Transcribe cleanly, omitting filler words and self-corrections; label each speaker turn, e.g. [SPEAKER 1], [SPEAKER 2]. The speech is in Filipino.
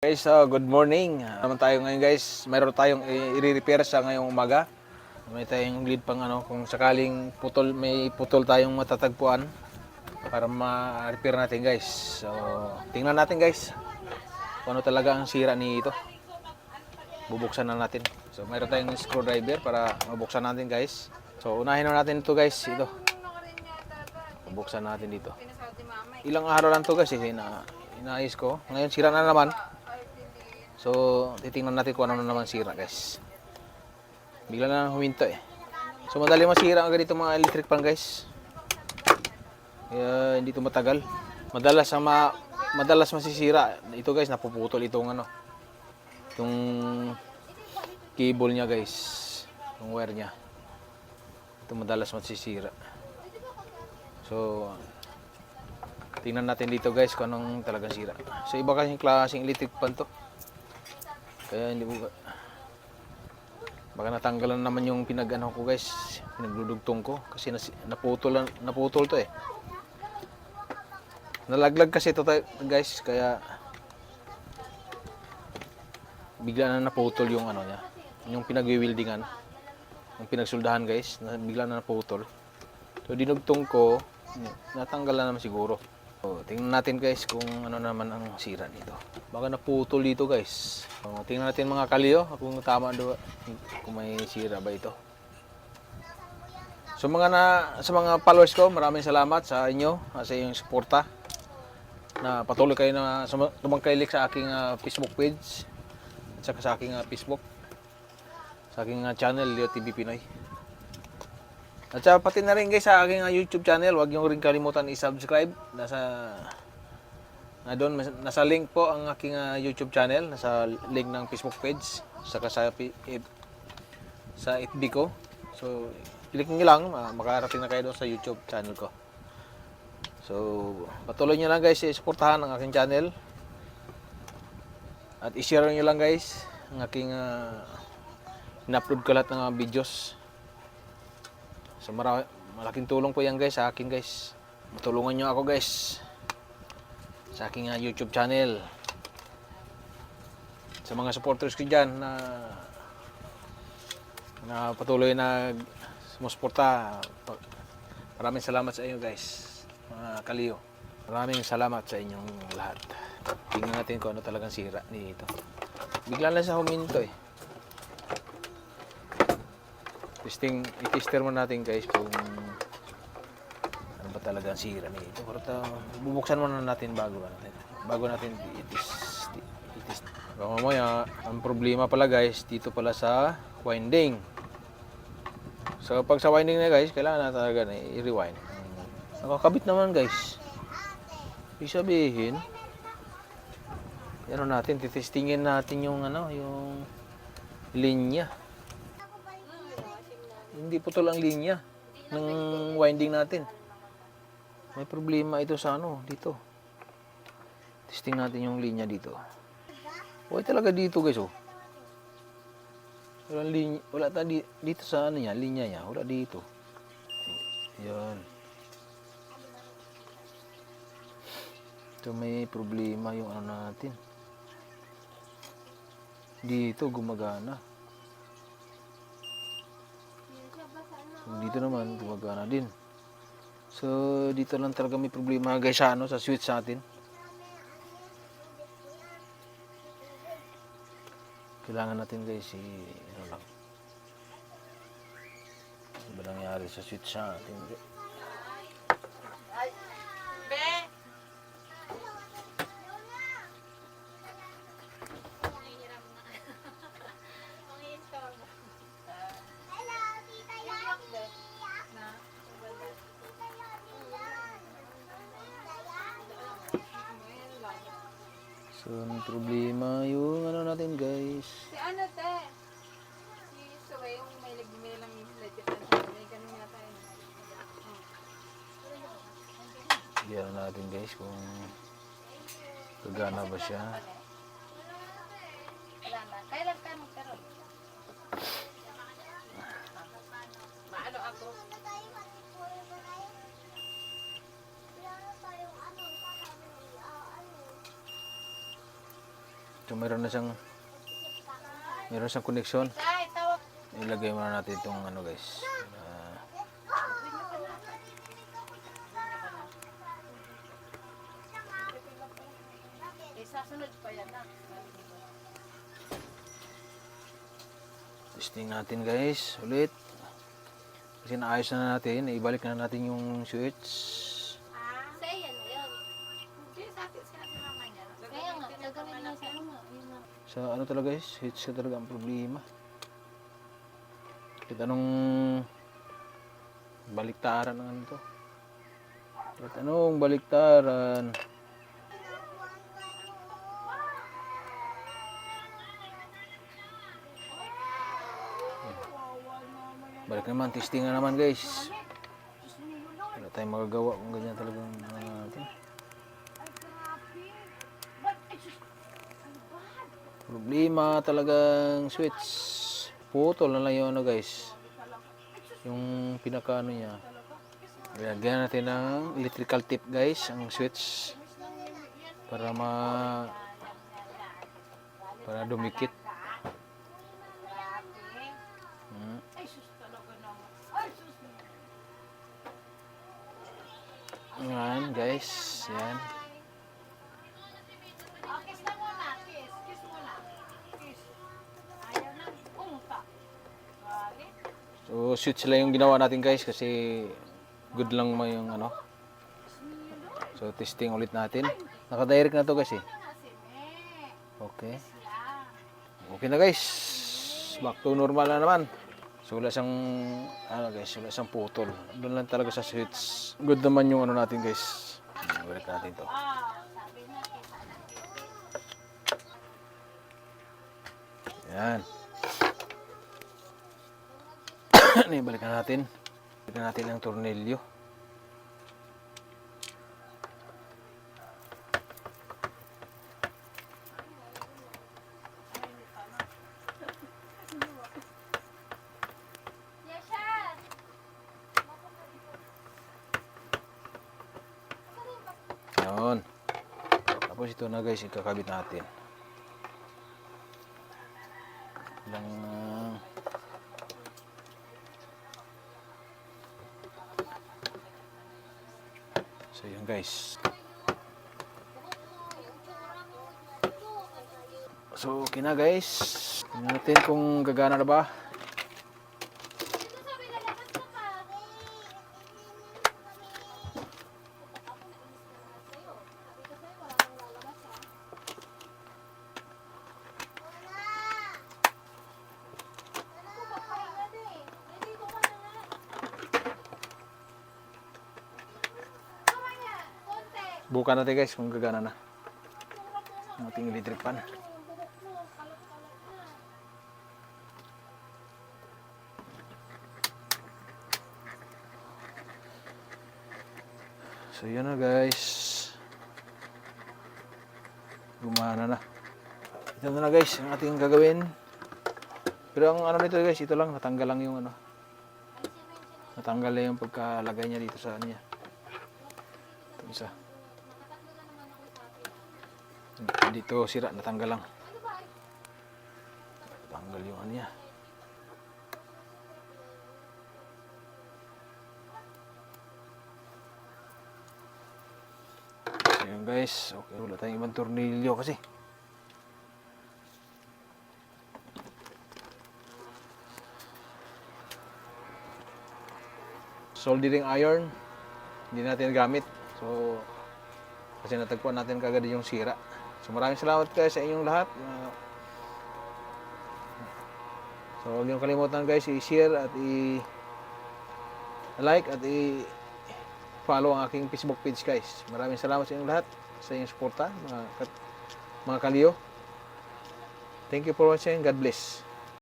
[SPEAKER 1] Guys, good morning. Naman tayo ngayon guys. Mayroon tayong i-repair sa ngayong umaga. May tayong lead pang kung sakaling may putol tayong matatagpuan para ma-repair natin guys. So, tingnan natin guys kung ano talaga ang sira nito. Bubuksan na natin. So, mayroon tayong screwdriver para mabuksan natin guys. So, unahin na natin ito guys. Ito. Bubuksan natin dito. Ilang araw lang to guys inaayos ko. Ngayon sira na naman. So, titingnan natin kung ano na naman sira, guys. Bigla na huminto eh. So, madali masira ang ganito mga electric pan, guys. Kaya hindi ito matagal. Madalas masisira. Ito, guys, napuputol itong itong cable niya, guys. Yung wire niya. Ito madalas masisira. So, tingnan natin dito, guys, kung anong talagang sira. So, iba kasing klaseng electric pan to. Kaya hindi ko baka natanggalan naman yung pinag-ano ko guys, pinagludugtong ko kasi naputol to eh. Nalaglag kasi ito guys, kaya bigla na naputol yung niya, yung pinag-wieldingan, yung pinagsuldahan guys, bigla na naputol. So dinugtong ko, natanggal na naman siguro. So, tingnan natin guys kung ano naman ang sira nito. Baka naputol dito guys. So, tingnan natin mga kalyo kung tama kung may sira ba ito. So sa mga followers ko, maraming salamat sa inyo sa inyong suporta. Na patuloy kayo na tumangkilik sa aking Facebook page at saka sa aking Facebook. Sa aking channel, Leo TV Pinoy. At saka pati na rin guys sa aking YouTube channel, huwag niyo rin kalimutan i-subscribe. Nasa link po ang aking YouTube channel, nasa link ng Facebook page, saka sa FB ko. So, click niyo lang, makarating na kayo doon sa YouTube channel ko. So, patuloy niyo lang guys i-suportahan ang aking channel. At i-share niyo lang guys ang aking in-upload ko lahat ng mga videos. So malaking tulong po yan guys sa akin guys. Matulungan nyo ako guys sa aking YouTube channel. Sa mga supporters ko dyan na patuloy na sumusuporta. Maraming salamat sa inyo guys, mga kaliyo. Maraming salamat sa inyong lahat. Tingnan natin kung ano talagang sira nito. Bigla lang sa huminto eh. I-tester mo natin guys kung ano ba talaga ang sira nito. Pero bubuksan muna natin bago natin i-test. Mamaya, ang problema pala guys dito pala sa winding. So pag sa winding na guys, kailangan na talaga na i-rewind. Nakakabit naman guys. Ibig sabihin, titestingin natin yung yung linya. Hindi putol ang linya ng winding natin. May problema ito sa dito. Testing natin yung linya dito. Okay talaga dito guys oh. Wala dito sa niya, linya niya, wala dito. Yan. Ito may problema yung natin. Dito gumagana. Dito naman gumagana din. So dito lang talaga may problema guys sa switch natin. Kailangan natin guys ano ba nangyari sa switch natin? So, ang problema yung natin guys.
[SPEAKER 2] Si te? Si Suway, yung may lang legit na siya. May ganun yata yun.
[SPEAKER 1] Diyan natin guys kung gagana ba siya.
[SPEAKER 2] Wala na. Kailan ka magkaroon? Maano ako?
[SPEAKER 1] So meron siyang connection.
[SPEAKER 2] Tay, tawag.
[SPEAKER 1] Ilagay muna natin itong ano guys.
[SPEAKER 2] Sasunod pa yan na.
[SPEAKER 1] Testing natin guys, ulit. Kasi naayos na natin, ibalik na natin yung switch.
[SPEAKER 2] Sa iyan na yun. Hindi, sa akin sinabi naman niya. Kaya nga, gagawin niya sa ano.
[SPEAKER 1] Sa ano talaga guys, switch ka talaga ang problema. Kahit anong baliktaran ng ano to. Kahit anong baliktaran. Balik naman, testing na naman guys. Wala tayong magagawa kung ganyan talagang natin. Problema talagang switch. Putol na lang yung ano guys. Yung pinaka ano niya. Lagyan natin ng electrical tip guys, ang switch. Para dumikit. Yan guys, yan.
[SPEAKER 2] Kiss na muna, kiss. Kiss muna. Kiss. Ayaw na. Umpa. Galit.
[SPEAKER 1] So switch lang yung ginawa natin guys kasi good lang mo yung ano. So testing ulit natin. Naka-direct na to guys eh. Okay. Okay na guys. Back to normal na naman. So wala siyang ano guys, wala siyang putol. Doon lang talaga sa switch. Good naman yung ano natin guys. Balik natin to. Yan. Balikan natin. Balikan natin ang tornilyo. Yun. Tapos ito na guys, ikakabit natin. Lang so yun guys. So okay na guys. Tingnan natin kung gagana na ba. Bukan natin guys kung gagana na ang ating electric pan. So yun na guys. Gumana na. Ito na guys ang ating gagawin. Pero ang ano nito guys, ito lang, natanggal lang yung ano. Natanggal lang yung pagkalagay niya dito sa niya. Ito isa. Dito sira, natanggal lang. Tanggal yung ano niya. So yun guys, okay, wala tayong ibang tornilyo kasi. Soldering iron, hindi natin gamit. So, kasi natagpuan natin kagad yung sira. So maraming salamat guys sa inyong lahat. So huwag niyong kalimutan guys i-share at i-like at i-follow ang aking Facebook page guys. Maraming salamat sa inyong lahat sa inyong suporta mga kaliyo. Thank you for watching. God bless.